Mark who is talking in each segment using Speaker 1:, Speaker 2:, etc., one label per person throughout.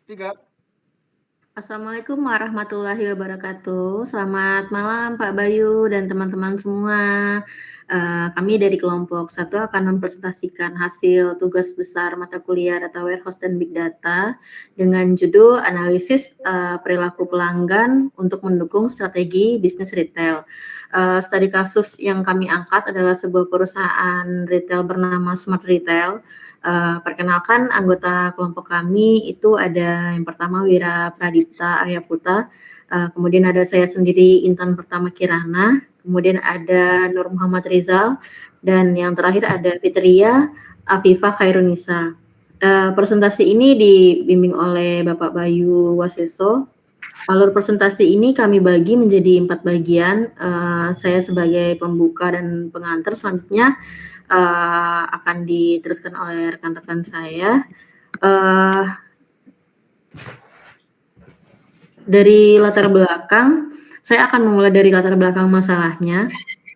Speaker 1: Tiga.
Speaker 2: Assalamualaikum warahmatullahi wabarakatuh. Selamat malam Pak Bayu dan teman-teman semua. Kami dari kelompok 1 akan mempresentasikan hasil tugas besar mata kuliah Data Warehouse dan Big Data dengan judul analisis perilaku pelanggan untuk mendukung strategi bisnis retail. Studi kasus yang kami angkat adalah sebuah perusahaan retail bernama Smart Retail. Perkenalkan anggota kelompok kami itu ada yang pertama Wira Pradipta Aryaputra, kemudian ada saya sendiri Intan Pertama Kirana, kemudian ada Nur Muhammad Rizal, dan yang terakhir ada Fitria Afifah Khairunisa. Presentasi ini dibimbing oleh Bapak Bayu Waseso. Alur presentasi ini kami bagi menjadi 4 bagian. Saya sebagai pembuka dan pengantar, selanjutnya akan diteruskan oleh rekan-rekan saya. Dari latar belakang, saya akan memulai dari latar belakang masalahnya.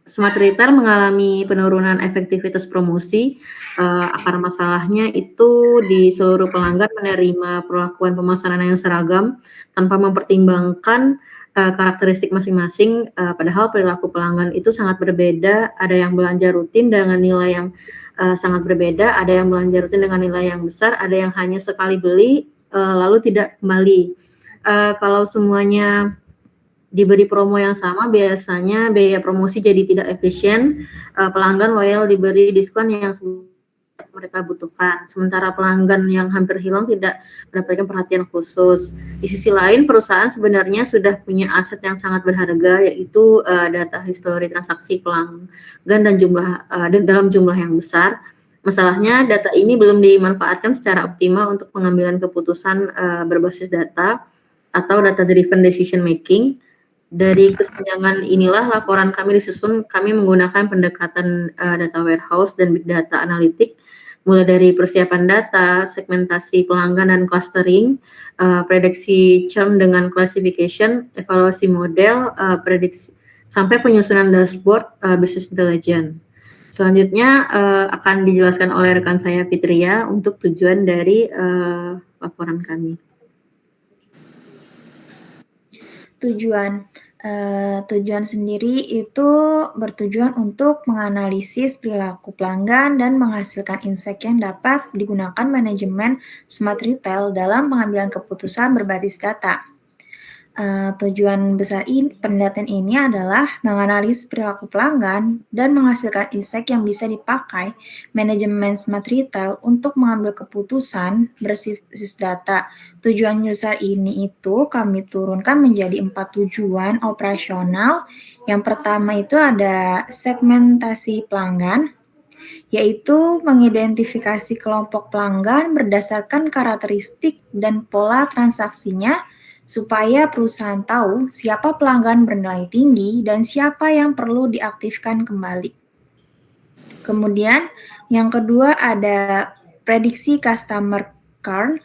Speaker 2: Smart Retail mengalami penurunan efektivitas promosi. Akar masalahnya itu di seluruh pelanggan menerima perlakuan pemasaran yang seragam tanpa mempertimbangkan karakteristik masing-masing, padahal perilaku pelanggan itu sangat berbeda. Ada yang belanja rutin dengan nilai yang sangat berbeda, ada yang belanja rutin dengan nilai yang besar, ada yang hanya sekali beli lalu tidak kembali. Kalau semuanya diberi promo yang sama, biasanya biaya promosi jadi tidak efisien. Pelanggan loyal diberi diskon yang mereka butuhkan, sementara pelanggan yang hampir hilang tidak mendapatkan perhatian khusus. Di sisi lain, perusahaan sebenarnya sudah punya aset yang sangat berharga, yaitu data histori transaksi pelanggan dan dalam jumlah yang besar. Masalahnya, data ini belum dimanfaatkan secara optimal untuk pengambilan keputusan berbasis data atau data-driven decision making. Dari kesenjangan inilah laporan kami disusun. Kami menggunakan pendekatan data warehouse dan big data analitik, mulai dari persiapan data, segmentasi pelanggan dan clustering, prediksi churn dengan classification, evaluasi model, prediksi sampai penyusunan dashboard business intelligence. Selanjutnya akan dijelaskan oleh rekan saya Fitria untuk tujuan dari laporan kami.
Speaker 3: Tujuan sendiri itu bertujuan untuk menganalisis perilaku pelanggan dan menghasilkan insight yang dapat digunakan manajemen Smart Retail dalam pengambilan keputusan berbasis data. Tujuan besar penelitian ini adalah menganalisis perilaku pelanggan dan menghasilkan insight yang bisa dipakai manajemen Smart Retail untuk mengambil keputusan berbasis data. Tujuan besar ini itu kami turunkan menjadi 4 tujuan operasional. Yang pertama itu ada segmentasi pelanggan, yaitu mengidentifikasi kelompok pelanggan berdasarkan karakteristik dan pola transaksinya supaya perusahaan tahu siapa pelanggan bernilai tinggi dan siapa yang perlu diaktifkan kembali. Kemudian yang kedua ada prediksi customer churn,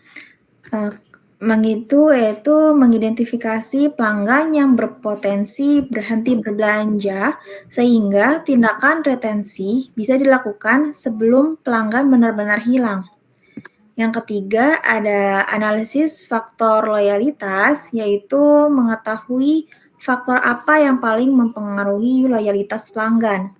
Speaker 3: yaitu mengidentifikasi pelanggan yang berpotensi berhenti berbelanja sehingga tindakan retensi bisa dilakukan sebelum pelanggan benar-benar hilang. Yang ketiga ada analisis faktor loyalitas, yaitu mengetahui faktor apa yang paling mempengaruhi loyalitas pelanggan.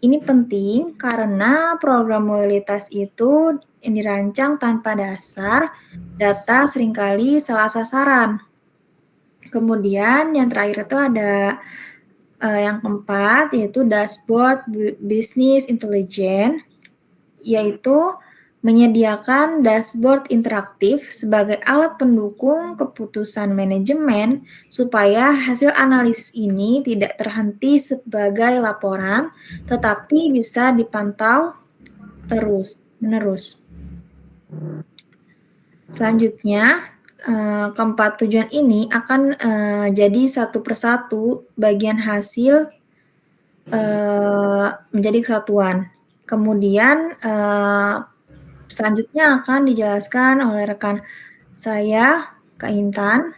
Speaker 3: Ini penting karena program loyalitas itu dirancang tanpa dasar, data seringkali salah sasaran. Kemudian yang terakhir itu ada yang keempat, yaitu dashboard business intelligence, yaitu menyediakan dashboard interaktif sebagai alat pendukung keputusan manajemen supaya hasil analisis ini tidak terhenti sebagai laporan, tetapi bisa dipantau terus-menerus. Selanjutnya, keempat tujuan ini akan jadi satu persatu bagian hasil menjadi kesatuan. Kemudian selanjutnya akan dijelaskan oleh rekan saya, Kak Intan.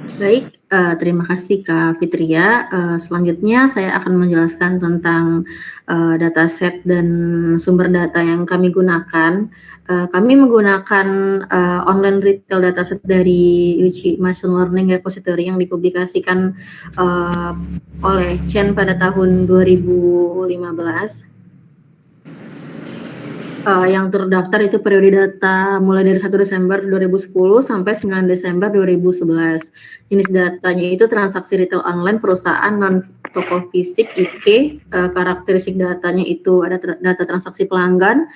Speaker 2: Baik, terima kasih Kak Fitria. Selanjutnya saya akan menjelaskan tentang, dataset dan sumber data yang kami gunakan. Kami menggunakan, online retail dataset dari UC Machine Learning Repository yang dipublikasikan, oleh Chen pada tahun 2015. Yang terdaftar itu periode data mulai dari 1 Desember 2010 sampai 9 Desember 2011. Jenis datanya itu transaksi retail online perusahaan non toko fisik IK. Karakteristik datanya itu ada data transaksi pelanggan,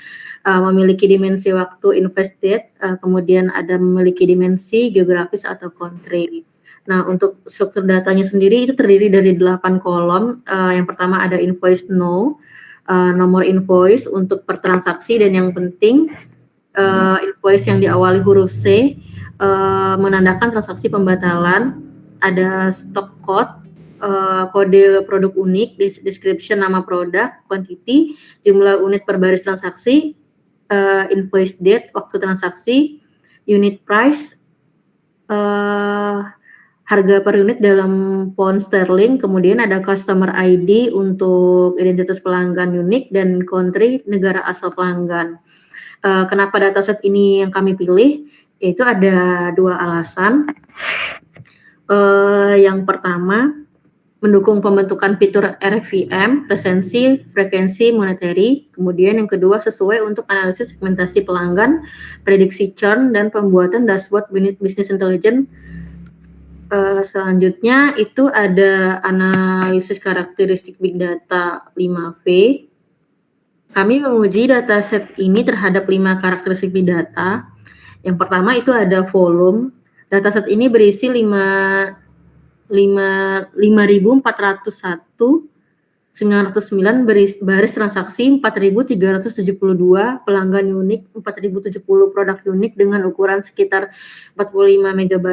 Speaker 2: memiliki dimensi waktu invest date, kemudian ada memiliki dimensi geografis atau country. Nah, untuk struktur datanya sendiri itu terdiri dari 8 kolom. Yang pertama ada invoice no, nomor invoice untuk per transaksi, dan yang penting invoice yang diawali huruf C menandakan transaksi pembatalan. Ada stock code, kode produk unik, description nama produk, quantity, jumlah unit per baris transaksi, invoice date, waktu transaksi, unit price, harga per unit dalam pound sterling, kemudian ada customer ID untuk identitas pelanggan unik, dan country negara asal pelanggan. Kenapa dataset ini yang kami pilih? Yaitu ada 2 alasan. Yang pertama, mendukung pembentukan fitur RFIM, resensi, frekuensi monetary. Kemudian yang kedua, sesuai untuk analisis segmentasi pelanggan, prediksi churn, dan pembuatan dashboard business intelligence. Selanjutnya itu ada analisis karakteristik big data 5V. Kami menguji dataset ini terhadap 5 karakteristik big data. Yang pertama itu ada volume. Dataset ini berisi 5.401.909 baris transaksi, 4.372 pelanggan unik, 4.070 produk unik dengan ukuran sekitar 45 MB.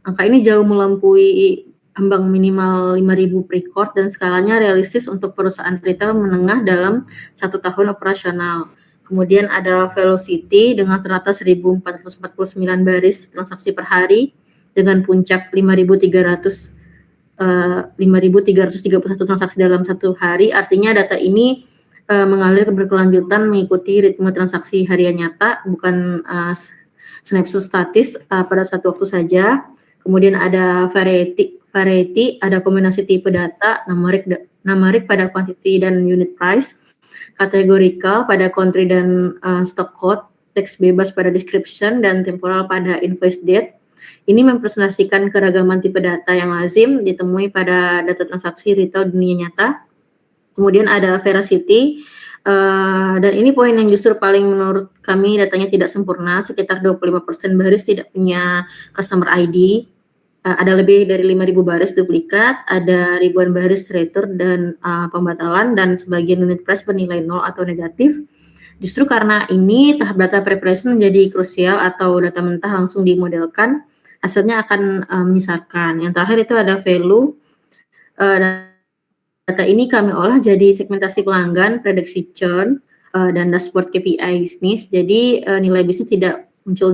Speaker 2: Angka ini jauh melampaui ambang minimal 5.000 pre-cord dan skalanya realistis untuk perusahaan retail menengah dalam 1 tahun operasional. Kemudian ada velocity dengan rata 1.449 baris transaksi per hari dengan puncak 5.331 transaksi dalam 1 hari. Artinya data ini mengalir berkelanjutan mengikuti ritme transaksi harian nyata, bukan snapshot statis pada satu waktu saja. Kemudian ada variety, ada kombinasi tipe data, numeric pada quantity dan unit price, categorical pada country dan stock code, teks bebas pada description, dan temporal pada invoice date. Ini mempresentasikan keragaman tipe data yang lazim ditemui pada data transaksi retail dunia nyata. Kemudian ada veracity, dan ini poin yang justru paling menurut kami datanya tidak sempurna, sekitar 25% baris tidak punya customer ID. Ada lebih dari 5.000 baris duplikat, ada ribuan baris return dan pembatalan, dan sebagian unit price bernilai 0 atau negatif. Justru karena ini tahap data preparation menjadi krusial, atau data mentah langsung dimodelkan, hasilnya akan menyesatkan. Yang terakhir itu ada value. Data ini kami olah jadi segmentasi pelanggan, prediksi churn, dan dashboard KPI bisnis. Jadi nilai bisnis tidak muncul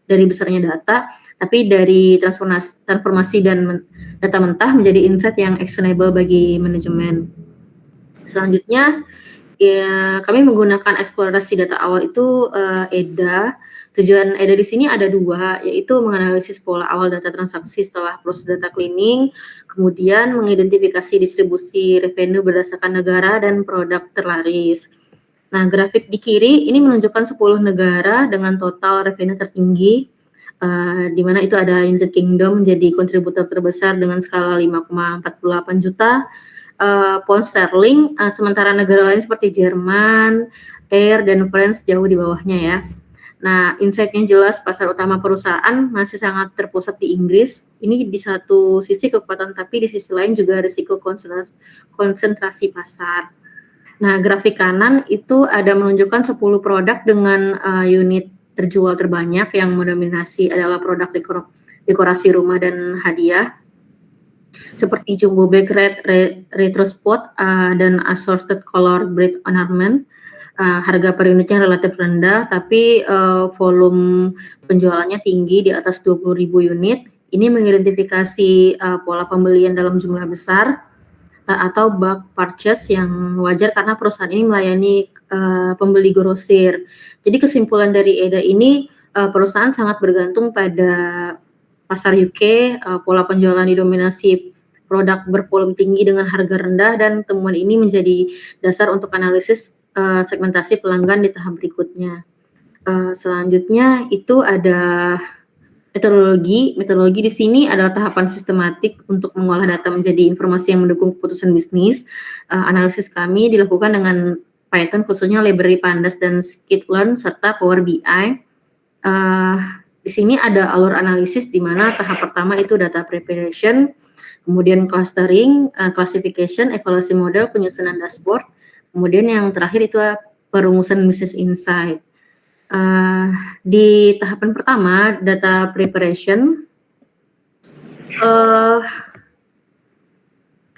Speaker 2: dari besarnya data, tapi dari transformasi dan data mentah menjadi insight yang actionable bagi manajemen. Selanjutnya, ya, kami menggunakan eksplorasi data awal itu EDA. Tujuan EDA di sini ada 2, yaitu menganalisis pola awal data transaksi setelah proses data cleaning, kemudian mengidentifikasi distribusi revenue berdasarkan negara dan produk terlaris. Nah, grafik di kiri ini menunjukkan 10 negara dengan total revenue tertinggi, di mana itu ada United Kingdom menjadi kontributor terbesar dengan skala 5,48 juta pound sterling, sementara negara lain seperti Jerman, Air, dan France jauh di bawahnya ya. Nah, insight-nya jelas, pasar utama perusahaan masih sangat terpusat di Inggris. Ini di satu sisi kekuatan, tapi di sisi lain juga risiko konsentrasi pasar. Nah, grafik kanan itu ada menunjukkan 10 produk dengan unit terjual terbanyak, yang mendominasi adalah produk dekorasi rumah dan hadiah, seperti jumbo bag, retro spot, dan assorted color bead ornament. Harga per unitnya relatif rendah, tapi volume penjualannya tinggi di atas 20.000 unit. Ini mengidentifikasi pola pembelian dalam jumlah besar atau bulk purchase yang wajar karena perusahaan ini melayani pembeli grosir. Jadi kesimpulan dari EDA ini, perusahaan sangat bergantung pada pasar UK, pola penjualan didominasi produk bervolume tinggi dengan harga rendah, dan temuan ini menjadi dasar untuk analisis segmentasi pelanggan di tahap berikutnya. Selanjutnya itu ada metodologi. Metodologi di sini adalah tahapan sistematik untuk mengolah data menjadi informasi yang mendukung keputusan bisnis. Analisis kami dilakukan dengan Python, khususnya library Pandas dan Skitlearn serta Power BI. Di sini ada alur analisis di mana tahap pertama itu data preparation, kemudian clustering, classification, evaluasi model, penyusunan dashboard, kemudian yang terakhir itu perumusan business insight. Di tahapan pertama, data preparation,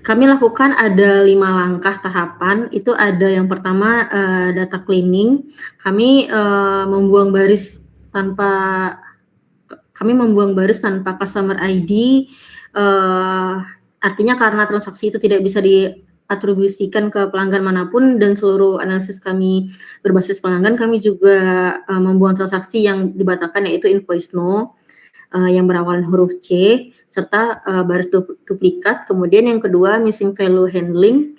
Speaker 2: kami lakukan ada 5 langkah tahapan. Itu ada yang pertama, data cleaning. Kami membuang baris tanpa customer ID, artinya karena transaksi itu tidak bisa diatribusikan ke pelanggan manapun dan seluruh analisis kami berbasis pelanggan. Kami juga membuang transaksi yang dibatalkan, yaitu invoice no yang berawalan huruf C serta baris duplikat. Kemudian yang kedua, missing value handling.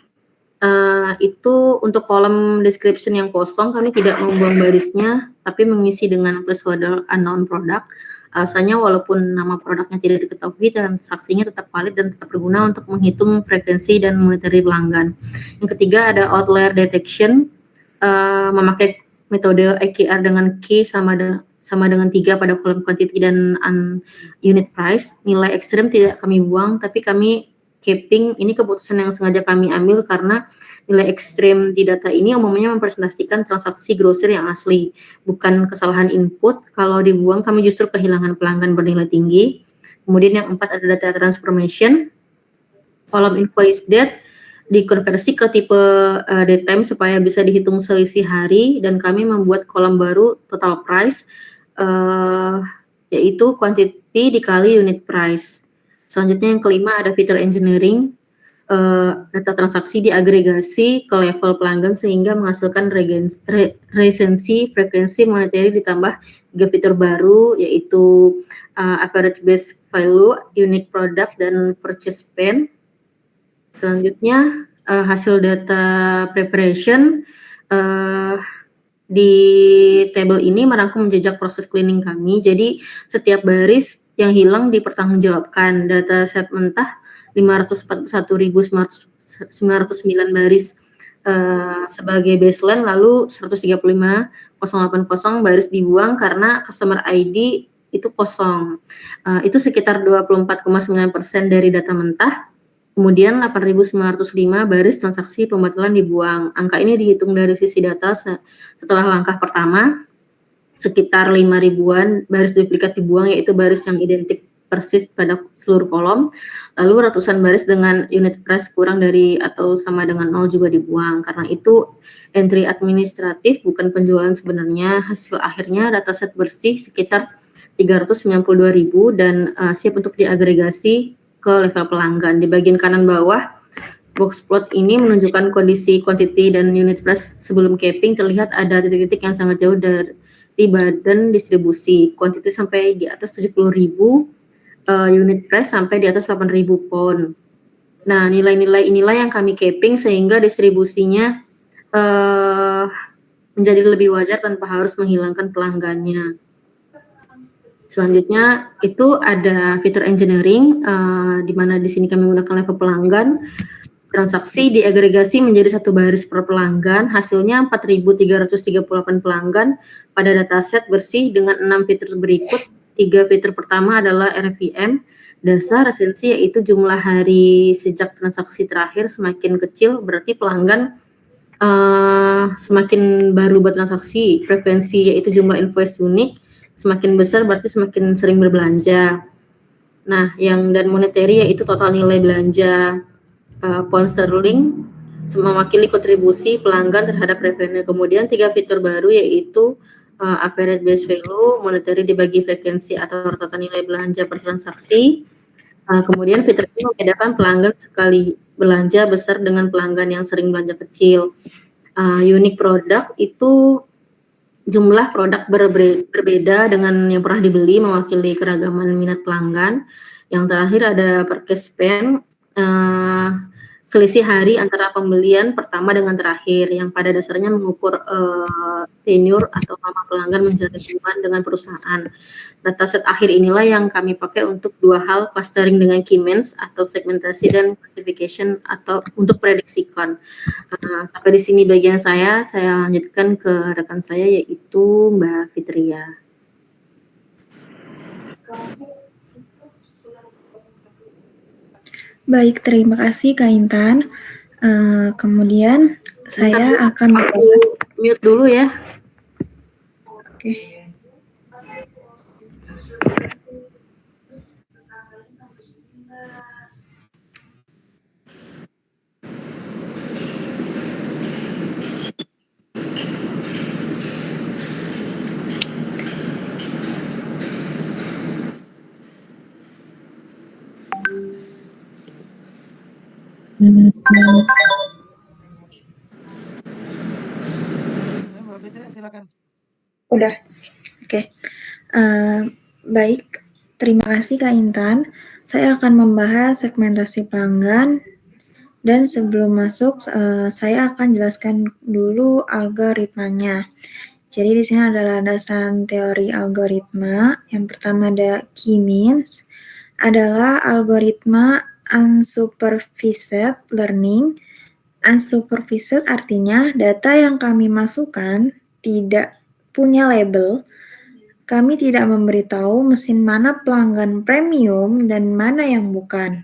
Speaker 2: Itu untuk kolom description yang kosong, kami tidak membuang barisnya tapi mengisi dengan placeholder unknown product. Alasannya walaupun nama produknya tidak diketahui, transaksinya tetap valid dan tetap berguna untuk menghitung frekuensi dan monetary pelanggan. Yang ketiga ada outlier detection, memakai metode AKR dengan K sama dengan 3 pada kolom quantity dan unit price. Nilai ekstrem tidak kami buang, tapi kami capping. Ini keputusan yang sengaja kami ambil karena nilai ekstrem di data ini umumnya mempresentasikan transaksi grosir yang asli, bukan kesalahan input. Kalau dibuang, kami justru kehilangan pelanggan bernilai tinggi. Kemudian yang 4 ada data transformation. Kolom invoice date dikonversi ke tipe date time supaya bisa dihitung selisih hari, dan kami membuat kolom baru total price, yaitu quantity dikali unit price. Selanjutnya yang kelima ada fitur engineering. Data transaksi diagregasi ke level pelanggan sehingga menghasilkan recency, frekuensi, monetary, ditambah 3 fitur baru, yaitu average base value, unique product, dan purchase spend. Selanjutnya hasil data preparation. Di table ini merangkum jejak proses cleaning kami. Jadi setiap baris yang hilang dipertanggungjawabkan. Data set mentah 541.909 baris sebagai baseline, lalu 135.080 baris dibuang karena customer ID itu kosong. Itu sekitar 24,9% dari data mentah. Kemudian 8.905 baris transaksi pembatalan dibuang. Angka ini dihitung dari sisi data setelah langkah pertama. Sekitar 5.000-an baris duplikat dibuang, yaitu baris yang identik persis pada seluruh kolom. Lalu ratusan baris dengan unit price kurang dari atau sama dengan 0 juga dibuang. Karena itu entry administratif, bukan penjualan sebenarnya. Hasil akhirnya dataset bersih sekitar 392.000 dan siap untuk diagregasi ke level pelanggan. Di bagian kanan bawah, box plot ini menunjukkan kondisi quantity dan unit price sebelum capping. Terlihat ada titik-titik yang sangat jauh dari badan distribusi. Quantity sampai di atas 70.000, unit price sampai di atas 8.000 pound. Nah, nilai-nilai inilah yang kami capping sehingga distribusinya menjadi lebih wajar tanpa harus menghilangkan pelanggannya. Selanjutnya itu ada fitur engineering, di mana di sini kami menggunakan level pelanggan. Transaksi diagregasi menjadi 1 baris per pelanggan. Hasilnya 4.338 pelanggan pada dataset bersih dengan 6 fitur berikut. 3 fitur pertama adalah RVM, dasar resensi, yaitu jumlah hari sejak transaksi terakhir. Semakin kecil berarti pelanggan semakin baru bertransaksi. Frekuensi, yaitu jumlah invoice unik. Semakin besar berarti semakin sering berbelanja. Nah, dan monetary, yaitu total nilai belanja. Pound sterling mewakili kontribusi pelanggan terhadap revenue. Kemudian 3 fitur baru, yaitu average base value, monetary dibagi frekuensi atau rata nilai belanja per transaksi. Kemudian fitur ini membedakan pelanggan sekali belanja besar dengan pelanggan yang sering belanja kecil. Unique product itu jumlah produk berbeda dengan yang pernah dibeli, mewakili keragaman minat pelanggan. Yang terakhir ada purchase span, selisih hari antara pembelian pertama dengan terakhir, yang pada dasarnya mengukur tenure atau lama pelanggan menjalin hubungan dengan perusahaan. Dataset akhir inilah yang kami pakai untuk dua hal, clustering dengan key means atau segmentasi dan classification atau untuk prediksi con. Sampai di sini bagian saya lanjutkan ke rekan saya yaitu Mbak Fitria.
Speaker 3: Baik, terima kasih Kak Intan. Kemudian saya akan
Speaker 2: mute dulu ya.
Speaker 3: Oke. Udah, oke. Baik, terima kasih Kak Intan. Saya akan membahas segmentasi pelanggan. Dan sebelum masuk, saya akan jelaskan dulu algoritmanya. Jadi di sini ada landasan teori algoritma. Yang pertama ada key means, adalah algoritma unsupervised learning. Unsupervised artinya data yang kami masukkan tidak punya label. Kami tidak memberitahu mesin mana pelanggan premium dan mana yang bukan.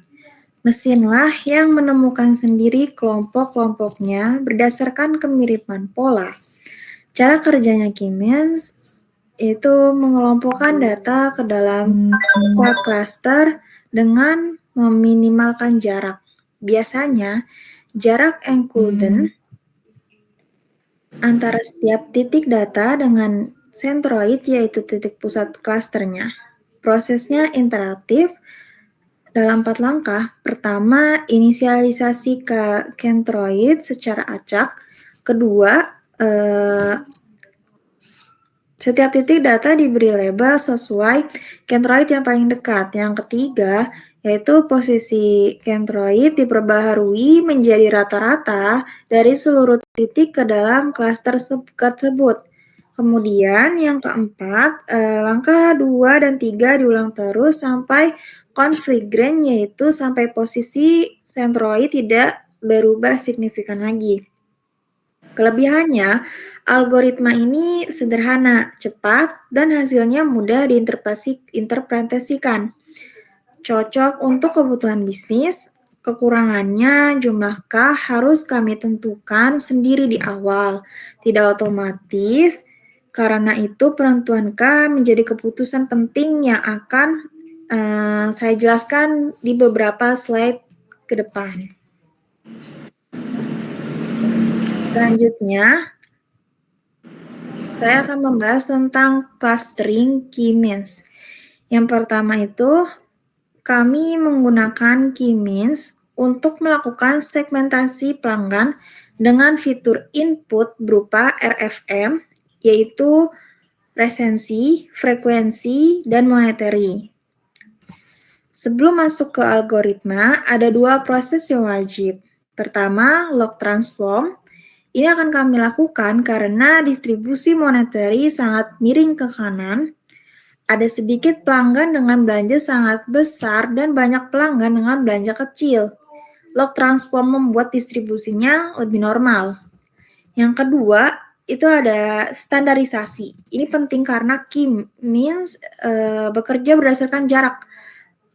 Speaker 3: Mesinlah yang menemukan sendiri kelompok-kelompoknya berdasarkan kemiripan pola. Cara kerjanya key means itu mengelompokkan data ke dalam cluster dengan meminimalkan jarak. Biasanya, jarak encoded antara setiap titik data dengan centroid yaitu titik pusat klasternya. Prosesnya interaktif dalam 4 langkah. Pertama, inisialisasi ke centroid secara acak. Kedua, setiap titik data diberi label sesuai centroid yang paling dekat. Yang ketiga, yaitu posisi centroid diperbaharui menjadi rata-rata dari seluruh titik ke dalam klaster tersebut. Kemudian yang keempat, langkah 2 dan 3 diulang terus sampai configurant, yaitu sampai posisi centroid tidak berubah signifikan lagi. Kelebihannya, algoritma ini sederhana, cepat, dan hasilnya mudah diinterpretasikan. Cocok untuk kebutuhan bisnis. Kekurangannya, jumlah K harus kami tentukan sendiri di awal, tidak otomatis. Karena itu penentuan K menjadi keputusan penting yang akan saya jelaskan di beberapa slide ke depan. Selanjutnya, saya akan membahas tentang clustering key means. Yang pertama itu, kami menggunakan key means untuk melakukan segmentasi pelanggan dengan fitur input berupa RFM, yaitu resensi, frekuensi, dan monetary. Sebelum masuk ke algoritma, ada 2 proses yang wajib. Pertama, log transform. Ini akan kami lakukan karena distribusi monetary sangat miring ke kanan. Ada sedikit pelanggan dengan belanja sangat besar dan banyak pelanggan dengan belanja kecil. Log transform membuat distribusinya lebih normal. Yang kedua, itu ada standarisasi. Ini penting karena key means bekerja berdasarkan jarak.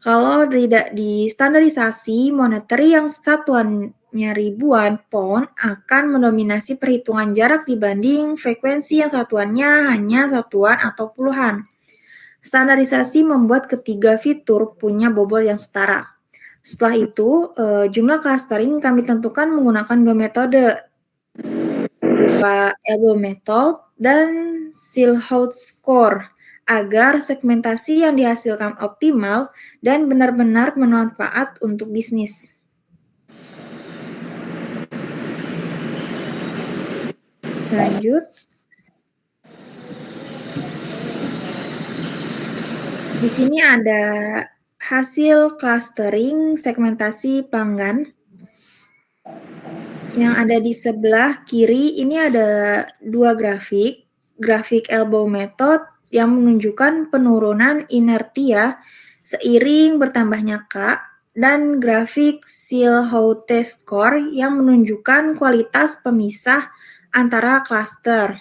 Speaker 3: Kalau tidak distandarisasi, monetary yang satuannya ribuan pound akan mendominasi perhitungan jarak dibanding frekuensi yang satuannya hanya satuan atau puluhan. Standarisasi membuat ketiga fitur punya bobot yang setara. Setelah itu, jumlah clustering kami tentukan menggunakan 2 metode. berupa elbow method dan Silhouette score agar segmentasi yang dihasilkan optimal dan benar-benar bermanfaat untuk bisnis. Lanjut. Di sini ada hasil clustering segmentasi pelanggan. Yang ada di sebelah kiri ini ada dua grafik. Grafik elbow method yang menunjukkan penurunan inertia seiring bertambahnya K, dan grafik Silhouette score yang menunjukkan kualitas pemisah antara klaster.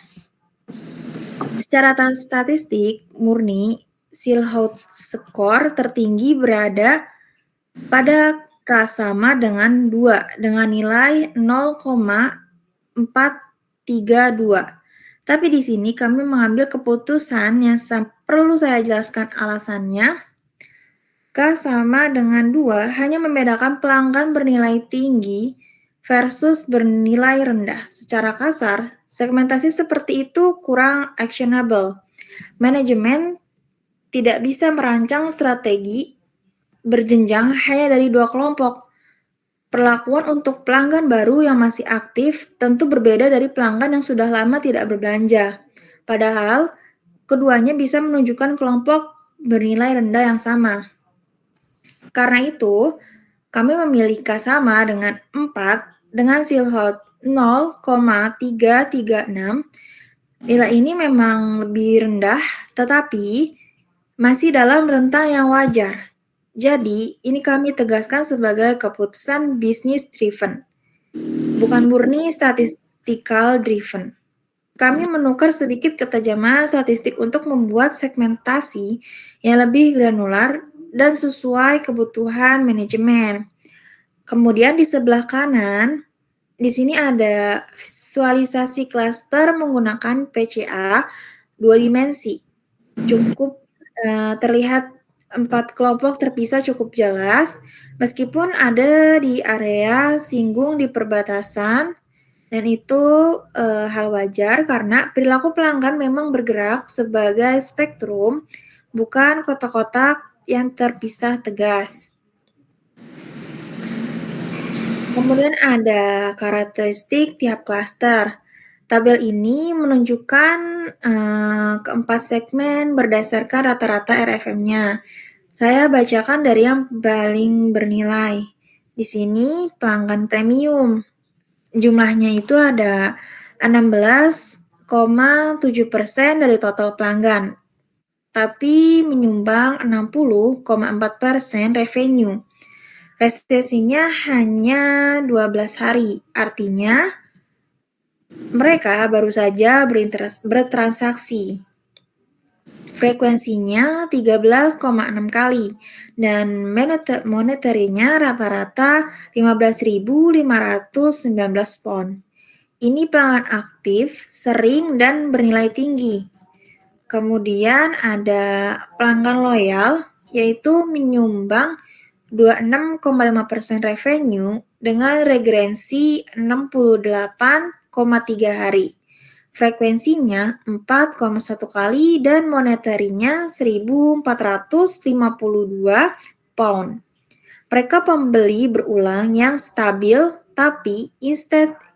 Speaker 3: Secara statistik murni, Silhouette score tertinggi berada pada K sama dengan 2 dengan nilai 0,432. Tapi di sini kami mengambil keputusan yang perlu saya jelaskan alasannya. K sama dengan 2 hanya membedakan pelanggan bernilai tinggi versus bernilai rendah. Secara kasar, segmentasi seperti itu kurang actionable. Manajemen tidak bisa merancang strategi berjenjang hanya dari dua kelompok. Perlakuan untuk pelanggan baru yang masih aktif tentu berbeda dari pelanggan yang sudah lama tidak berbelanja. Padahal, keduanya bisa menunjukkan kelompok bernilai rendah yang sama. Karena itu, kami memilih K sama dengan 4 dengan Silhouette 0,336. Nilai ini memang lebih rendah, tetapi masih dalam rentang yang wajar. Jadi, ini kami tegaskan sebagai keputusan business driven, bukan murni statistical driven. Kami menukar sedikit ketajaman statistik untuk membuat segmentasi yang lebih granular dan sesuai kebutuhan manajemen. Kemudian di sebelah kanan, di sini ada visualisasi klaster menggunakan PCA 2 dimensi. Cukup terlihat 4 kelompok terpisah cukup jelas, meskipun ada di area singgung di perbatasan, dan itu hal wajar karena perilaku pelanggan memang bergerak sebagai spektrum, bukan kotak-kotak yang terpisah tegas. Kemudian ada karakteristik tiap klaster. Tabel ini menunjukkan keempat segmen berdasarkan rata-rata RFM-nya. Saya bacakan dari yang paling bernilai. Di sini pelanggan premium. Jumlahnya itu ada 16,7% dari total pelanggan, tapi menyumbang 60,4% revenue. Resesinya hanya 12 hari, artinya mereka baru saja bertransaksi. Frekuensinya 13,6 kali, dan monetarinya rata-rata 15.519 pound. Ini pelanggan aktif, sering, dan bernilai tinggi. Kemudian ada pelanggan loyal, yaitu menyumbang 26,5% revenue dengan regrensi 68,3 hari. Frekuensinya 4,1 kali dan monetarinya 1.452 pound. Mereka pembeli berulang yang stabil, tapi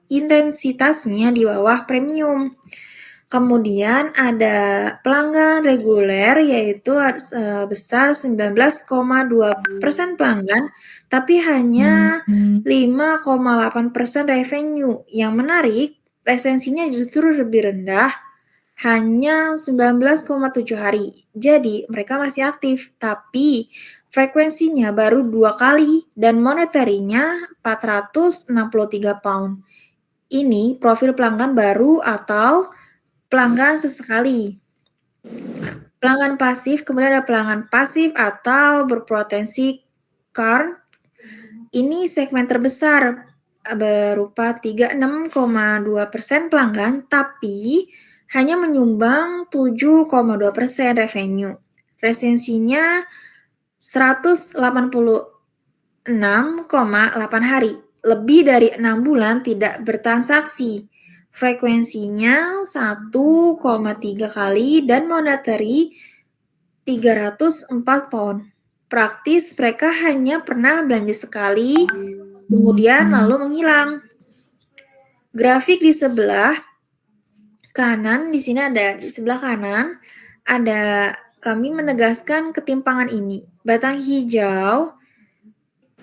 Speaker 3: intensitasnya di bawah premium. Kemudian ada pelanggan reguler, yaitu sebesar 19,2% pelanggan, tapi hanya 5,8% revenue. Yang menarik, resensinya justru lebih rendah, hanya 19,7 hari. Jadi, mereka masih aktif, tapi frekuensinya baru 2 kali dan monetarinya 463 pound. Ini profil pelanggan baru atau pelanggan sesekali. Pelanggan pasif, kemudian ada pelanggan pasif atau berpotensi churn. Ini segmen terbesar berupa 36,2% pelanggan, tapi hanya menyumbang 7,2% revenue. Resensinya 186,8 hari, lebih dari 6 bulan tidak bertransaksi. Frekuensinya 1,3 kali dan monetary 304 pound. Praktis mereka hanya pernah belanja sekali, kemudian lalu menghilang. Grafik di sebelah kanan, di sebelah kanan ada kami menegaskan ketimpangan ini. Batang hijau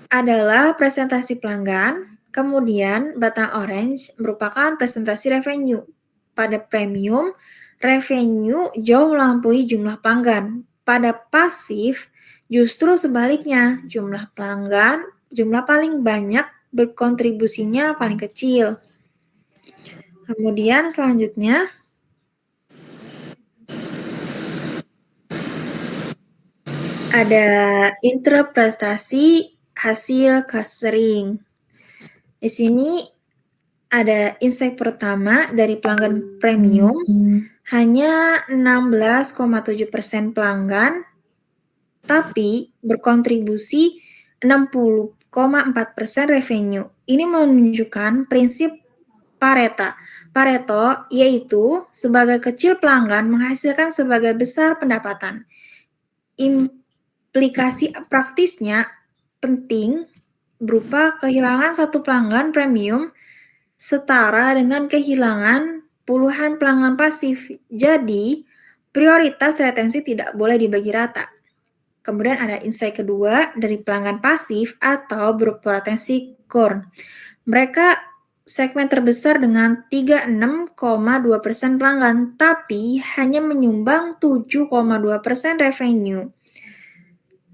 Speaker 3: adalah presentasi pelanggan, kemudian batang orange merupakan presentasi revenue. Pada premium, revenue jauh melampaui jumlah pelanggan. Pada pasif, justru sebaliknya, jumlah paling banyak berkontribusinya paling kecil. Kemudian selanjutnya, ada interpretasi hasil clustering. Di sini ada insight pertama dari pelanggan premium, hanya 16,7% pelanggan, tapi berkontribusi 60,4% revenue. Ini menunjukkan prinsip Pareto. Pareto yaitu sebagai kecil pelanggan menghasilkan sebagai besar pendapatan. Implikasi praktisnya penting berupa kehilangan satu pelanggan premium setara dengan kehilangan puluhan pelanggan pasif. Jadi, prioritas retensi tidak boleh dibagi rata. Kemudian ada insight kedua dari pelanggan pasif atau berpotensi churn. Mereka segmen terbesar dengan 36,2% pelanggan, tapi hanya menyumbang 7,2% revenue.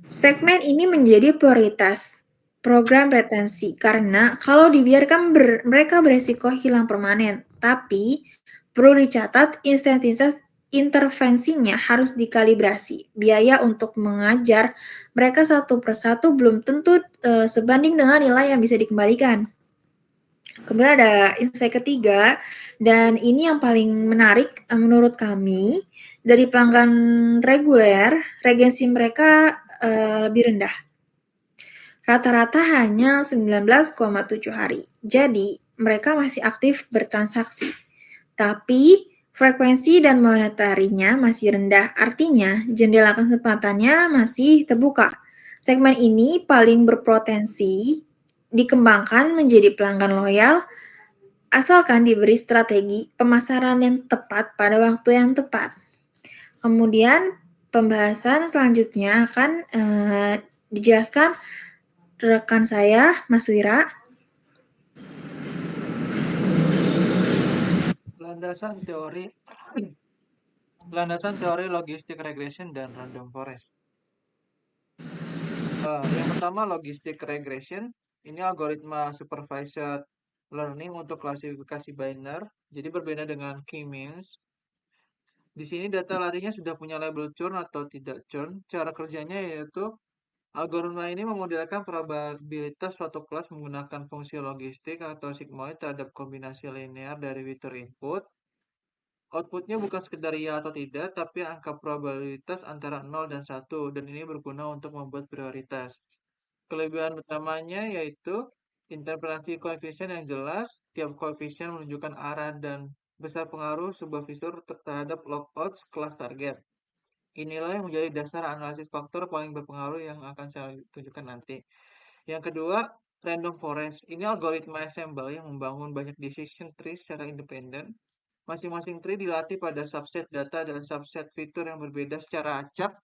Speaker 3: Segmen ini menjadi prioritas program retensi karena kalau dibiarkan mereka beresiko hilang permanen. Tapi perlu dicatat intensitas intervensinya harus dikalibrasi. Biaya untuk mengajar mereka satu persatu belum tentu sebanding dengan nilai yang bisa dikembalikan. Kemudian ada insight ketiga, dan ini yang paling menarik menurut kami, dari pelanggan reguler, regensi mereka lebih rendah. Rata-rata hanya 19,7 hari. Jadi, mereka masih aktif bertransaksi. Tapi, frekuensi dan monetarinya masih rendah. Artinya, jendela kesempatannya masih terbuka. Segmen ini paling berpotensi dikembangkan menjadi pelanggan loyal asalkan diberi strategi pemasaran yang tepat pada waktu yang tepat. Kemudian pembahasan selanjutnya akan dijelaskan rekan saya, Mas Wira.
Speaker 1: Landasan teori logistik regression dan random forest. Yang pertama, logistik regression. Ini algoritma supervised learning untuk klasifikasi binary. Jadi berbeda dengan k-means. Di sini data larinya sudah punya label churn atau tidak churn. Cara kerjanya yaitu algoritma ini memodelkan probabilitas suatu kelas menggunakan fungsi logistik atau sigmoid terhadap kombinasi linear dari fitur input. Outputnya bukan sekedar ya atau tidak, tapi angka probabilitas antara 0 dan 1, dan ini berguna untuk membuat prioritas. Kelebihan utamanya yaitu interpretasi koefisien yang jelas, tiap koefisien menunjukkan arah dan besar pengaruh sebuah fitur terhadap logouts kelas target. Inilah yang menjadi dasar analisis faktor paling berpengaruh yang akan saya tunjukkan nanti. Yang kedua, random forest. Ini algoritma ensemble yang membangun banyak decision tree secara independen. Masing-masing tree dilatih pada subset data dan subset fitur yang berbeda secara acak.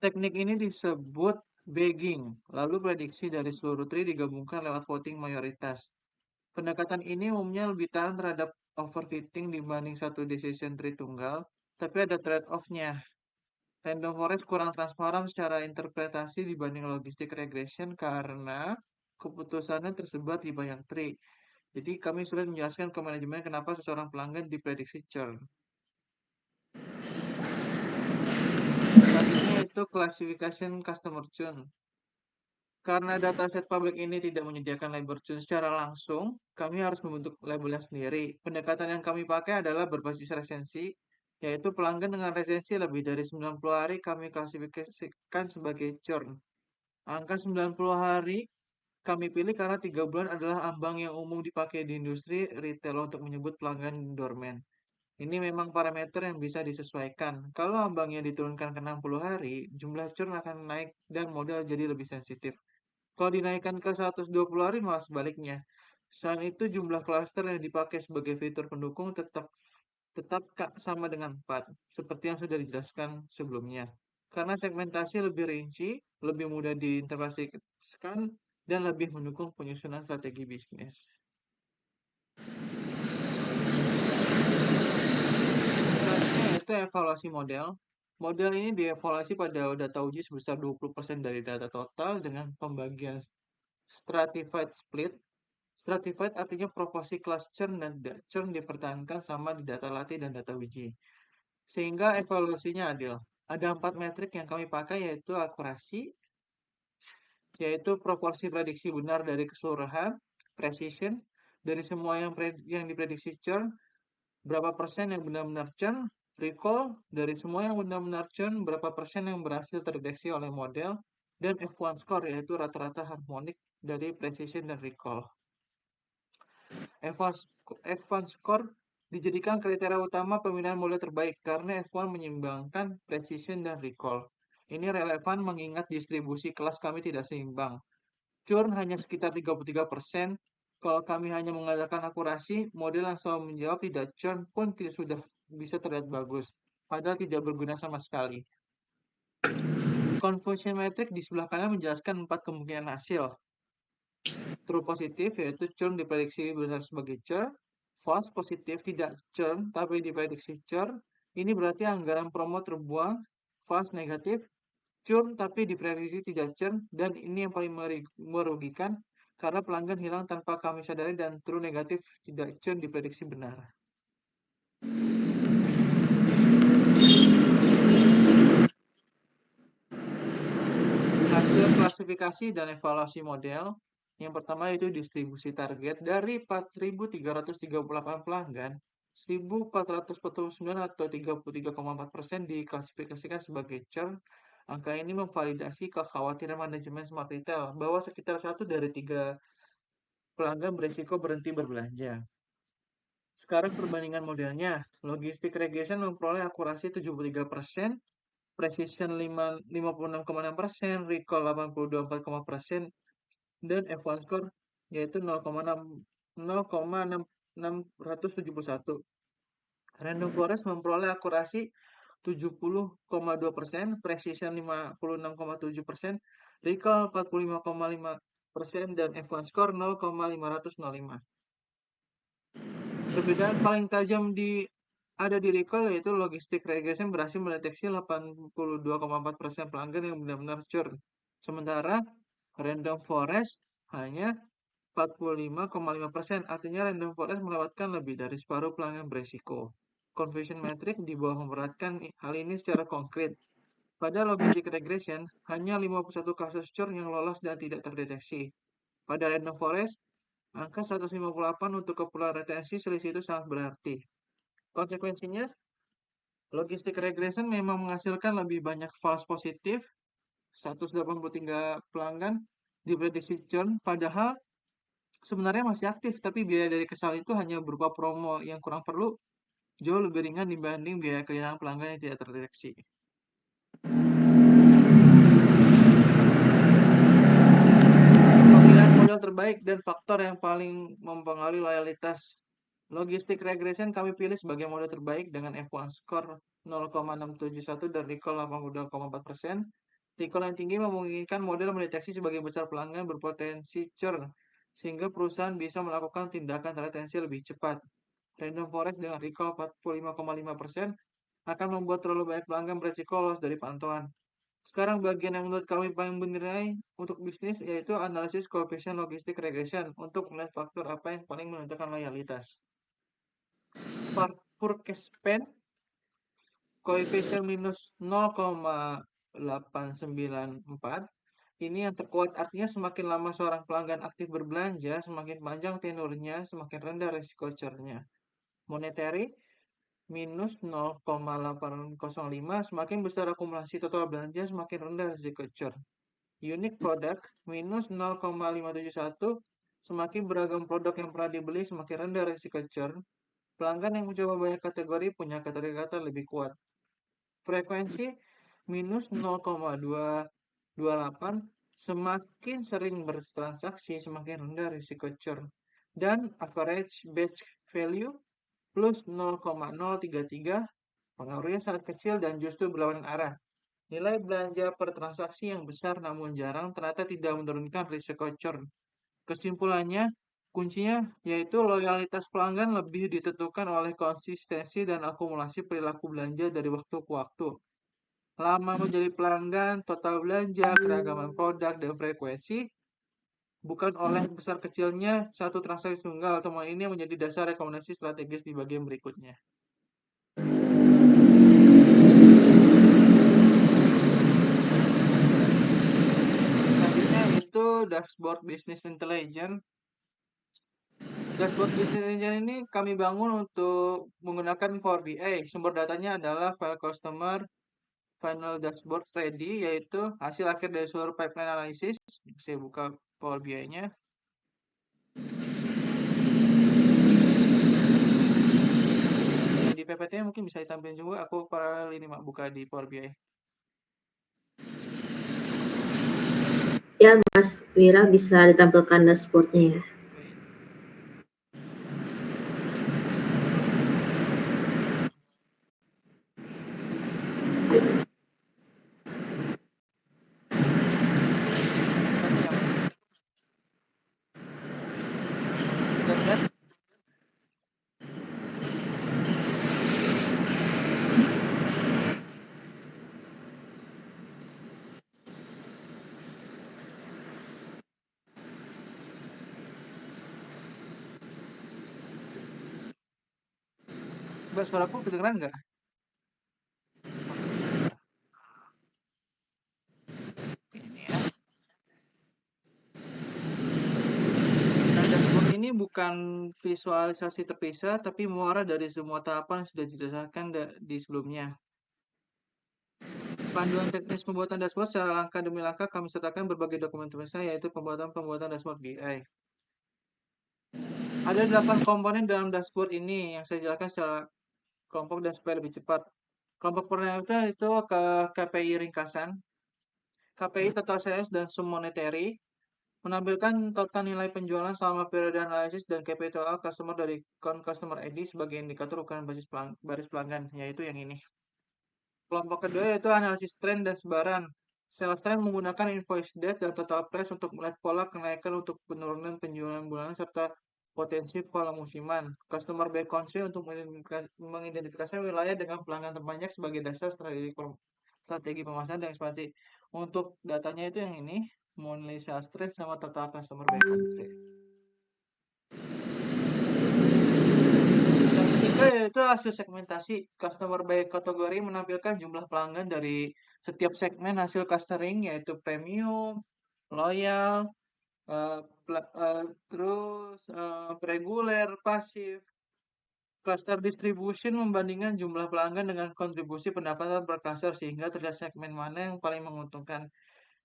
Speaker 1: Teknik ini disebut bagging, lalu prediksi dari seluruh tree digabungkan lewat voting mayoritas. Pendekatan ini umumnya lebih tahan terhadap overfitting dibanding satu decision tree tunggal, tapi ada trade-off-nya. Random forest kurang transparan secara interpretasi dibanding logistic regression karena keputusannya tersebar di banyak tree. Jadi kami sulit menjelaskan ke manajemen kenapa seseorang pelanggan diprediksi churn. Selanjutnya itu classification customer churn. Karena dataset publik ini tidak menyediakan label churn secara langsung, kami harus membentuk labelnya sendiri. Pendekatan yang kami pakai adalah berbasis resensi, yaitu pelanggan dengan resensi lebih dari 90 hari kami klasifikasikan sebagai churn. Angka 90 hari kami pilih karena 3 bulan adalah ambang yang umum dipakai di industri retail untuk menyebut pelanggan dorman. Ini memang parameter yang bisa disesuaikan. Kalau ambangnya diturunkan ke 60 hari, jumlah churn akan naik dan model jadi lebih sensitif. Kalau dinaikkan ke 120 hari malah sebaliknya. Selain itu, jumlah klaster yang dipakai sebagai fitur pendukung tetap sama dengan 4, seperti yang sudah dijelaskan sebelumnya. Karena segmentasi lebih rinci, lebih mudah diintegrasikan, dan lebih mendukung penyusunan strategi bisnis. Selanjutnya yaitu evaluasi model. Model ini dievaluasi pada data uji sebesar 20% dari data total dengan pembagian stratified split. Stratified artinya proporsi kelas churn dan churn dipertahankan sama di data latih dan data uji. Sehingga evaluasinya adil. Ada 4 metrik yang kami pakai yaitu akurasi, yaitu proporsi prediksi benar dari keseluruhan, precision, dari semua yang diprediksi churn, berapa persen yang benar-benar churn, recall, dari semua yang benar-benar churn, berapa persen yang berhasil terdeteksi oleh model, dan F1 score yaitu rata-rata harmonik dari precision dan recall. F1 score dijadikan kriteria utama pemilihan model terbaik karena F1 menyeimbangkan precision dan recall. Ini relevan mengingat distribusi kelas kami tidak seimbang. Churn hanya sekitar 33%. Kalau kami hanya mengandalkan akurasi, model yang selalu menjawab tidak churn pun tidak sudah bisa terlihat bagus, padahal tidak berguna sama sekali. Confusion metric di sebelah kanan menjelaskan 4 kemungkinan hasil. True positif yaitu churn diprediksi benar sebagai churn, false positif tidak churn tapi diprediksi churn. Ini berarti anggaran promo terbuang. False negatif churn tapi diprediksi tidak churn, dan ini yang paling merugikan karena pelanggan hilang tanpa kami sadari, dan true negatif tidak churn diprediksi benar. Hasil klasifikasi dan evaluasi model. Yang pertama itu distribusi target. Dari 4.338 pelanggan, 1.449 atau 33,4% diklasifikasikan sebagai churn. Angka ini memvalidasi kekhawatiran manajemen Smart Retail bahwa sekitar 1 dari 3 pelanggan berisiko berhenti berbelanja. Sekarang perbandingan modelnya. Logistic regression memperoleh akurasi 73%, precision 56,6%, recall 82,4%, dan F1 score yaitu 0,671. Random forest memperoleh akurasi 70,2%, precision 56,7%, recall 45,5%, dan F1 score 0,505. Perbedaan paling tajam ada di recall yaitu logistic regression berhasil mendeteksi 82,4% pelanggan yang benar-benar churn. Sementara random forest hanya 45,5%, artinya random forest melewatkan lebih dari separuh pelanggan beresiko. Confusion metric di bawah memperhatikan hal ini secara konkret. Pada logistic regression, hanya 51 kasus churn yang lolos dan tidak terdeteksi. Pada random forest, angka 158 untuk keperluan retensi selisih itu sangat berarti. Konsekuensinya, logistic regression memang menghasilkan lebih banyak false positif, 183 pelanggan diprediksi churn, padahal sebenarnya masih aktif, tapi biaya dari kesalahan itu hanya berupa promo yang kurang perlu, jauh lebih ringan dibanding biaya kehilangan pelanggan yang tidak terdeteksi. Pemilihan model terbaik dan faktor yang paling mempengaruhi loyalitas. Logistic regression kami pilih sebagai model terbaik dengan F1 score 0,671 dan recall 82,4%. Recall yang tinggi memungkinkan model mendeteksi sebagian besar pelanggan berpotensi churn, sehingga perusahaan bisa melakukan tindakan retensi lebih cepat. Random forest dengan recall 45,5% akan membuat terlalu banyak pelanggan beresiko lolos dari pantauan. Sekarang bagian yang menurut kami paling bernilai untuk bisnis yaitu analisis koefisien logistic regression untuk melihat faktor apa yang paling menentukan loyalitas. Purchase spend koefisien minus 0,894. Ini yang terkuat, artinya semakin lama seorang pelanggan aktif berbelanja, semakin panjang tenurnya, semakin rendah risiko churn-nya. Monetary minus 0,805, semakin besar akumulasi total belanja, semakin rendah risiko churn. unique product minus 0,571, semakin beragam produk yang pernah dibeli, semakin rendah risiko churn. Pelanggan yang mencoba banyak kategori punya kategori kata lebih kuat. Frekuensi minus 0,228, semakin sering bertransaksi, semakin rendah risiko churn. Dan average batch value plus 0,033, pengaruhnya sangat kecil dan justru berlawanan arah. Nilai belanja per transaksi yang besar namun jarang ternyata tidak menurunkan risiko churn. Kesimpulannya, kuncinya yaitu loyalitas pelanggan lebih ditentukan oleh konsistensi dan akumulasi perilaku belanja dari waktu ke waktu. Lama menjadi pelanggan, total belanja, keragaman produk, dan frekuensi, bukan oleh besar kecilnya satu transaksi tunggal. Temuan ini menjadi dasar rekomendasi strategis di bagian berikutnya. Selanjutnya itu dashboard business intelligence. Dashboard business intelligence ini kami bangun untuk menggunakan Power BI. Sumber datanya adalah file customer final dashboard ready, yaitu hasil akhir dari seluruh pipeline analysis. Saya buka Power BI-nya. Di PPT mungkin bisa ditampilkan juga. Aku paralel ini buka di Power BI.
Speaker 2: Ya, Mas Wira, bisa ditampilkan dashboard-nya ya.
Speaker 1: Sudah lihat? Mbak, suaraku kedengeran nggak? Ini ya. Nah, dashboard ini bukan visualisasi terpisah, tapi muara dari semua tahapan yang sudah didasarkan di sebelumnya. Panduan teknis pembuatan dashboard secara langkah demi langkah kami sertakan berbagai dokumen tulisnya, yaitu pembuatan dashboard BI. Ada 8 komponen dalam dashboard ini yang saya jelaskan secara kelompok dan supaya lebih cepat. Kelompok pertama itu ke KPI ringkasan, KPI total sales dan sum monetary, menampilkan total nilai penjualan selama periode analisis dan KPI total customer dari customer ID sebagai indikator ukuran baris pelanggan, yaitu yang ini. Kelompok kedua yaitu analisis tren dan sebaran. Sales trend menggunakan invoice date dan total price untuk melihat pola kenaikan untuk penurunan penjualan bulanan serta potensi pola musiman. Customer by country untuk mengidentifikasi wilayah dengan pelanggan terbanyak sebagai dasar strategi pemasaran dan ekspansi. Untuk datanya itu yang ini, monthly sales trend sama total customer by country. Yang ketiga yaitu hasil segmentasi. Customer by kategori menampilkan jumlah pelanggan dari setiap segmen hasil clustering, yaitu premium, loyal, terus reguler, pasif. Cluster distribution membandingkan jumlah pelanggan dengan kontribusi pendapatan per cluster sehingga terlihat segmen mana yang paling menguntungkan.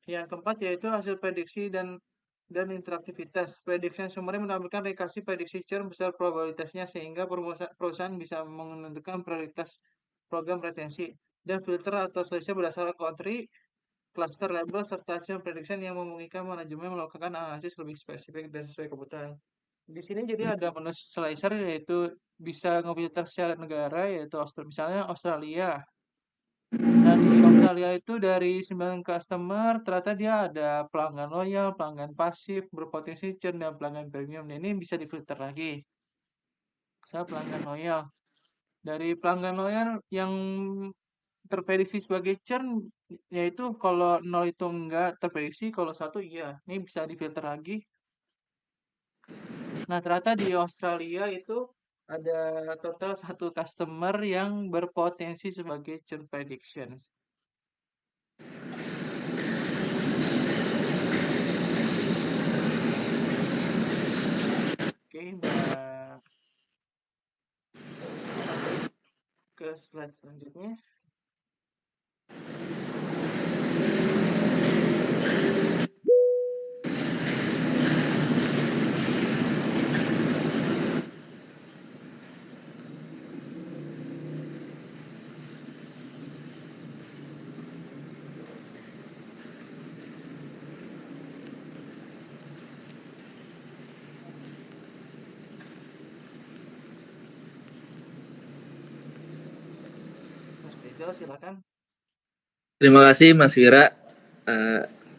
Speaker 1: Yang keempat yaitu hasil prediksi dan interaktivitas. Prediction summary menampilkan rekasi prediksi churn besar probabilitasnya sehingga perusahaan bisa menentukan prioritas program retensi dan filter atau seleksi berdasarkan country, cluster label, serta churn prediction yang memungkinkan manajemen melakukan analisis lebih spesifik dan sesuai kebutuhan. Di sini jadi ada menu slicer yaitu bisa ngefilter secara negara yaitu misalnya Australia. Dan di Australia itu dari 9 customer ternyata dia ada pelanggan loyal, pelanggan pasif, berpotensi churn dan pelanggan premium. Nah, ini bisa difilter lagi. Saya pelanggan loyal. Dari pelanggan loyal yang terprediksi sebagai churn yaitu kalau 0 itu enggak terprediksi, kalau 1 iya. Ini bisa difilter lagi. Nah, ternyata di Australia itu ada total 1 customer yang berpotensi sebagai churn prediction. Oke, Mbak. Ke slide selanjutnya. Jo, silakan.
Speaker 4: Terima kasih Mas Wira.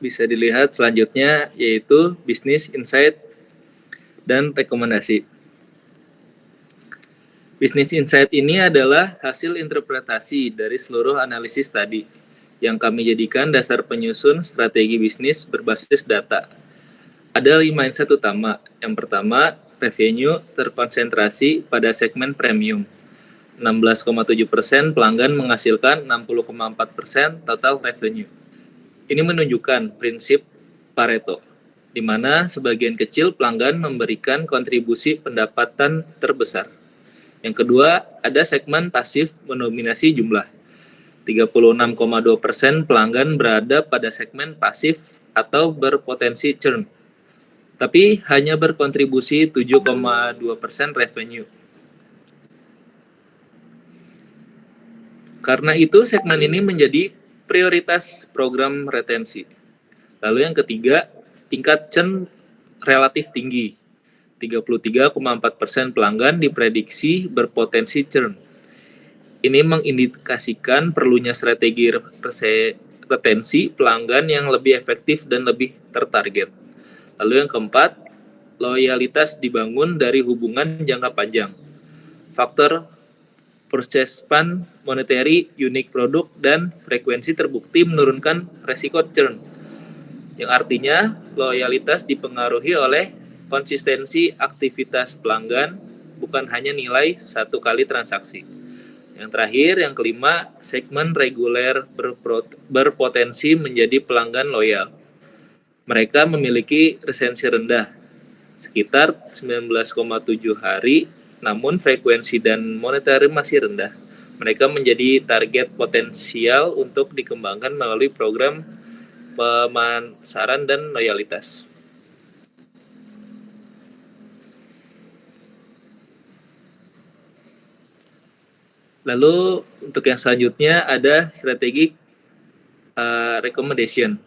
Speaker 4: Bisa dilihat selanjutnya yaitu Business Insight dan Rekomendasi. Business Insight ini adalah hasil interpretasi dari seluruh analisis tadi yang kami jadikan dasar penyusun strategi bisnis berbasis data. Ada 5 insight utama. Yang pertama, revenue terkonsentrasi pada segmen premium. 16,7% pelanggan menghasilkan 60,4% total revenue. Ini menunjukkan prinsip Pareto, di mana sebagian kecil pelanggan memberikan kontribusi pendapatan terbesar. Yang kedua, ada segmen pasif mendominasi jumlah. 36,2% pelanggan berada pada segmen pasif atau berpotensi churn, tapi hanya berkontribusi 7,2% revenue. Karena itu, segmen ini menjadi prioritas program retensi. Lalu yang ketiga, tingkat churn relatif tinggi. 33,4% pelanggan diprediksi berpotensi churn. Ini mengindikasikan perlunya strategi retensi pelanggan yang lebih efektif dan lebih tertarget. Lalu yang keempat, loyalitas dibangun dari hubungan jangka panjang. Faktor purchase span, monetary, unique product, dan frekuensi terbukti menurunkan resiko churn. Yang artinya, loyalitas dipengaruhi oleh konsistensi aktivitas pelanggan, bukan hanya nilai satu kali transaksi. Yang terakhir, yang kelima, segmen reguler berpotensi menjadi pelanggan loyal. Mereka memiliki retensi rendah, sekitar 19,7 hari, namun frekuensi dan monetary masih rendah. Mereka menjadi target potensial untuk dikembangkan melalui program pemasaran dan loyalitas. Lalu untuk yang selanjutnya ada strategi recommendation.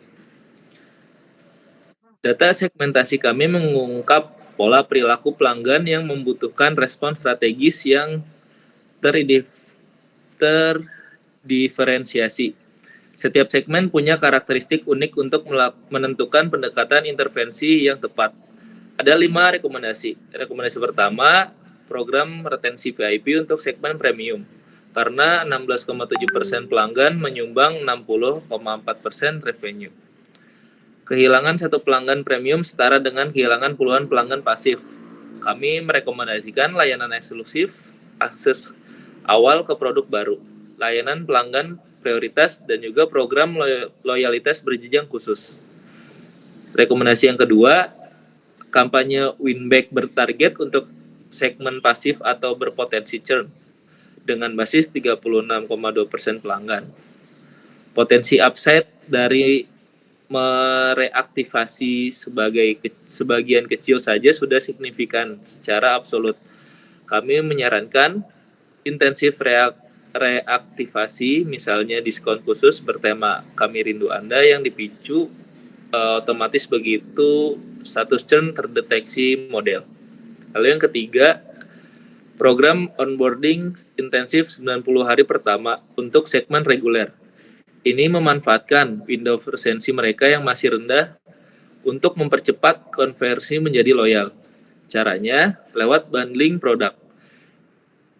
Speaker 4: Data segmentasi kami mengungkap pola perilaku pelanggan yang membutuhkan respon strategis yang terdiferensiasi. Setiap segmen punya karakteristik unik untuk menentukan pendekatan intervensi yang tepat. Ada 5 rekomendasi. Rekomendasi pertama, program retensi VIP untuk segmen premium. Karena 16,7% pelanggan menyumbang 60,4% revenue. Kehilangan satu pelanggan premium setara dengan kehilangan puluhan pelanggan pasif. Kami merekomendasikan layanan eksklusif, akses awal ke produk baru, layanan pelanggan prioritas, dan juga program loyalitas berjenjang khusus. Rekomendasi yang kedua, kampanye win-back bertarget untuk segmen pasif atau berpotensi churn dengan basis 36,2% pelanggan. Potensi upside dari mereaktivasi sebagian kecil saja sudah signifikan secara absolut. Kami menyarankan intensif reaktivasi, misalnya diskon khusus bertema Kami Rindu Anda yang dipicu otomatis begitu status churn terdeteksi model. Lalu yang ketiga, program onboarding intensif 90 hari pertama untuk segmen reguler. Ini memanfaatkan window retensi mereka yang masih rendah untuk mempercepat konversi menjadi loyal. Caranya lewat bundling produk,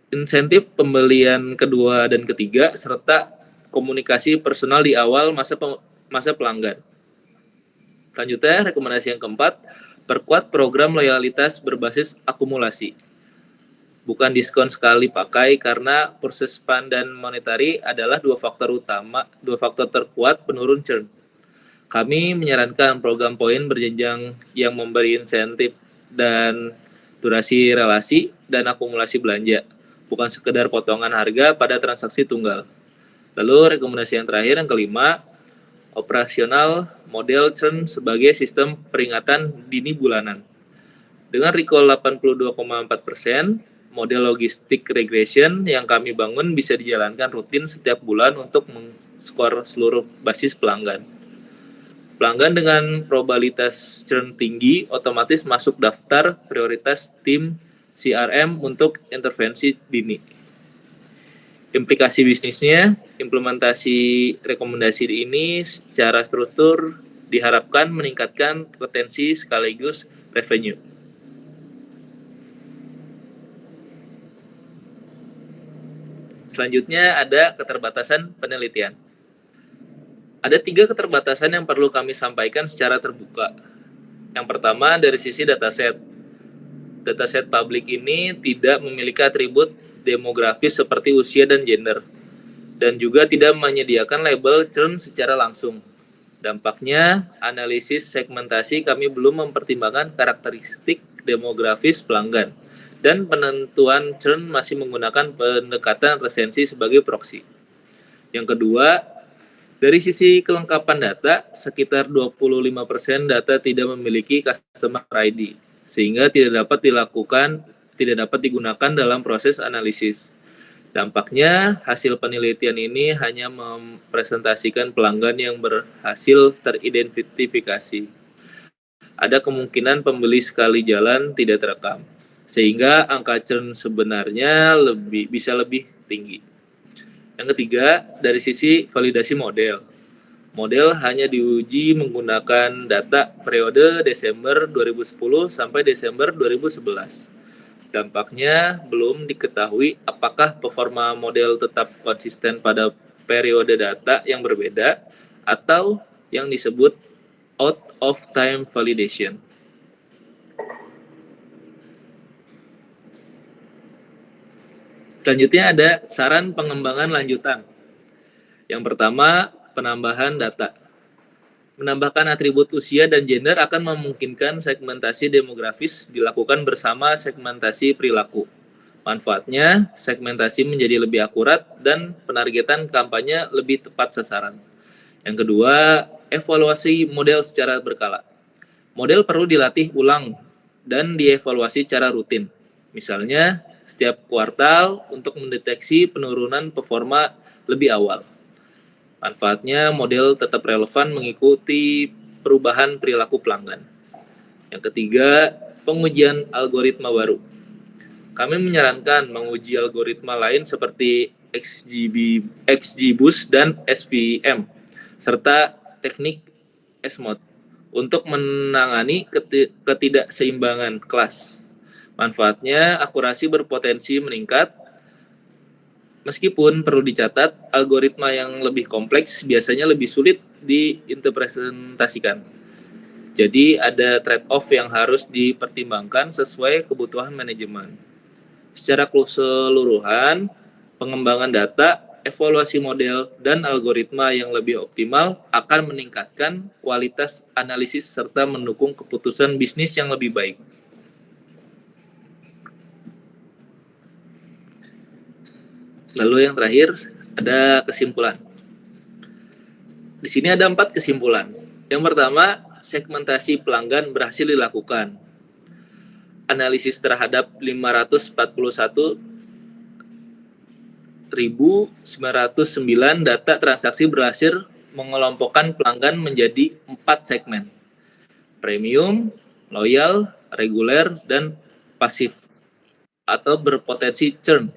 Speaker 4: insentif pembelian kedua dan ketiga, serta komunikasi personal di awal masa pelanggan. Selanjutnya, rekomendasi yang keempat, perkuat program loyalitas berbasis akumulasi. Bukan diskon sekali pakai, karena purchase span dan monetary adalah dua faktor terkuat penurun churn. Kami menyarankan program poin berjenjang yang memberi insentif dan durasi relasi dan akumulasi belanja, bukan sekedar potongan harga pada transaksi tunggal. Lalu rekomendasi yang terakhir, yang kelima, operasional model churn sebagai sistem peringatan dini bulanan. Dengan recall 82,4%, model logistik regression yang kami bangun bisa dijalankan rutin setiap bulan untuk men-skor seluruh basis pelanggan. Pelanggan dengan probabilitas churn tinggi otomatis masuk daftar prioritas tim CRM untuk intervensi dini. Implikasi bisnisnya, implementasi rekomendasi ini secara struktur diharapkan meningkatkan retensi sekaligus revenue. Selanjutnya ada keterbatasan penelitian. Ada 3 keterbatasan yang perlu kami sampaikan secara terbuka. Yang pertama dari sisi dataset. Dataset publik ini tidak memiliki atribut demografis seperti usia dan gender, dan juga tidak menyediakan label churn secara langsung. Dampaknya, analisis segmentasi kami belum mempertimbangkan karakteristik demografis pelanggan, dan penentuan churn masih menggunakan pendekatan resensi sebagai proxy. Yang kedua, dari sisi kelengkapan data, sekitar 25% data tidak memiliki customer ID, sehingga tidak dapat digunakan dalam proses analisis. Dampaknya, hasil penelitian ini hanya mempresentasikan pelanggan yang berhasil teridentifikasi. Ada kemungkinan pembeli sekali jalan tidak terekam, sehingga angka churn sebenarnya bisa lebih tinggi. Yang ketiga, dari sisi validasi model. Model hanya diuji menggunakan data periode Desember 2010 sampai Desember 2011. Dampaknya belum diketahui apakah performa model tetap konsisten pada periode data yang berbeda atau yang disebut out of time validation. Selanjutnya ada saran pengembangan lanjutan. Yang pertama, penambahan data. Menambahkan atribut usia dan gender akan memungkinkan segmentasi demografis dilakukan bersama segmentasi perilaku. Manfaatnya, segmentasi menjadi lebih akurat dan penargetan kampanye lebih tepat sasaran. Yang kedua, evaluasi model secara berkala. Model perlu dilatih ulang dan dievaluasi secara rutin. Misalnya, setiap kuartal untuk mendeteksi penurunan performa lebih awal. Manfaatnya, model tetap relevan mengikuti perubahan perilaku pelanggan. Yang ketiga, pengujian algoritma baru. Kami menyarankan menguji algoritma lain seperti XGBoost dan SVM, serta teknik SMOD untuk menangani ketidakseimbangan kelas. Manfaatnya, akurasi berpotensi meningkat. Meskipun perlu dicatat, algoritma yang lebih kompleks biasanya lebih sulit diinterpretasikan. Jadi ada trade-off yang harus dipertimbangkan sesuai kebutuhan manajemen. Secara keseluruhan, pengembangan data, evaluasi model, dan algoritma yang lebih optimal akan meningkatkan kualitas analisis serta mendukung keputusan bisnis yang lebih baik. Lalu yang terakhir ada kesimpulan. Di sini ada 4 kesimpulan. Yang pertama, segmentasi pelanggan berhasil dilakukan. Analisis terhadap 541.909 data transaksi berhasil mengelompokkan pelanggan menjadi 4 segmen. Premium, loyal, reguler, dan pasif atau berpotensi churn.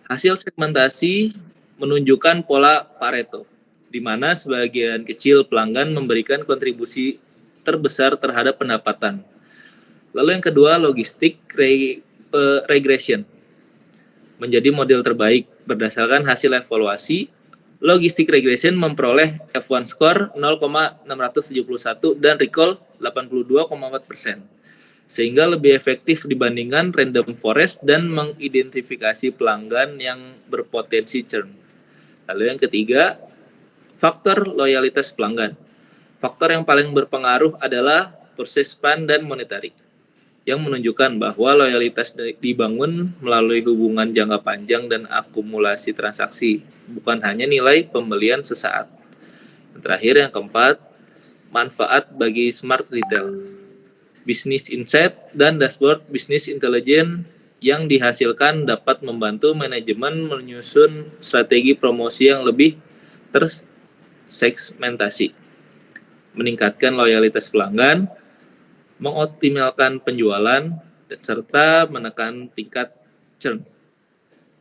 Speaker 4: Hasil segmentasi menunjukkan pola Pareto, di mana sebagian kecil pelanggan memberikan kontribusi terbesar terhadap pendapatan. Lalu yang kedua, logistik regression menjadi model terbaik berdasarkan hasil evaluasi. Logistik regression memperoleh F1 score 0,671 dan recall 82,4%. Sehingga lebih efektif dibandingkan random forest dan mengidentifikasi pelanggan yang berpotensi churn. Lalu yang ketiga, faktor loyalitas pelanggan. Faktor yang paling berpengaruh adalah purchase span dan monetary, yang menunjukkan bahwa loyalitas dibangun melalui hubungan jangka panjang dan akumulasi transaksi, bukan hanya nilai pembelian sesaat. Yang terakhir, yang keempat, manfaat bagi smart retail. Business Insight dan Dashboard Business Intelligence yang dihasilkan dapat membantu manajemen menyusun strategi promosi yang lebih tersegmentasi, meningkatkan loyalitas pelanggan, mengoptimalkan penjualan, serta menekan tingkat churn.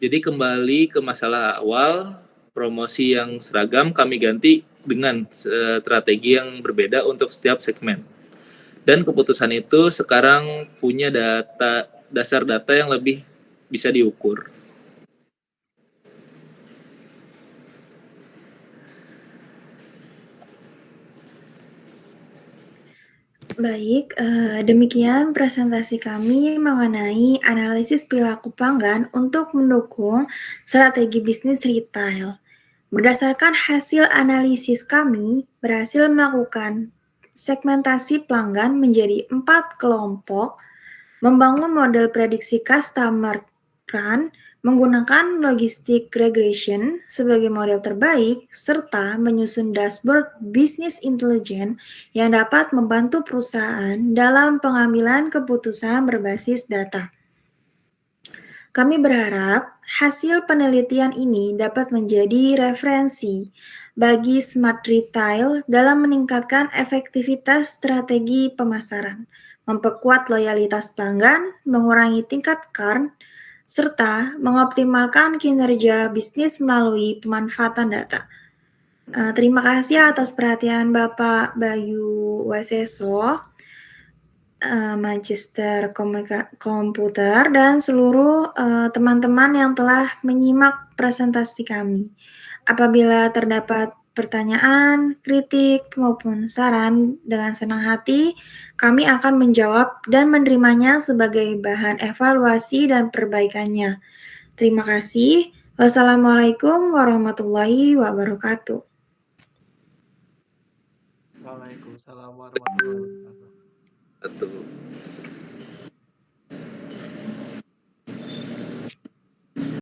Speaker 4: Jadi kembali ke masalah awal, promosi yang seragam kami ganti dengan strategi yang berbeda untuk setiap segmen. Dan keputusan itu sekarang punya dasar data yang lebih bisa diukur.
Speaker 3: Baik, demikian presentasi kami mengenai analisis perilaku pelanggan untuk mendukung strategi bisnis retail. Berdasarkan hasil analisis kami, berhasil melakukan segmentasi pelanggan menjadi 4 kelompok, membangun model prediksi customer run, menggunakan logistic regression sebagai model terbaik, serta menyusun dashboard business intelligence yang dapat membantu perusahaan dalam pengambilan keputusan berbasis data. Kami berharap hasil penelitian ini dapat menjadi referensi bagi Smart Retail dalam meningkatkan efektivitas strategi pemasaran, memperkuat loyalitas pelanggan, mengurangi tingkat churn, serta mengoptimalkan kinerja bisnis melalui pemanfaatan data. Terima kasih atas perhatian Bapak Bayu Waseso, Magister Komputer, dan seluruh teman-teman yang telah menyimak presentasi kami. Apabila terdapat pertanyaan, kritik, maupun saran, dengan senang hati kami akan menjawab dan menerimanya sebagai bahan evaluasi dan perbaikannya. Terima kasih. Wassalamualaikum warahmatullahi wabarakatuh.
Speaker 1: Waalaikumsalam warahmatullahi wabarakatuh.
Speaker 4: Atau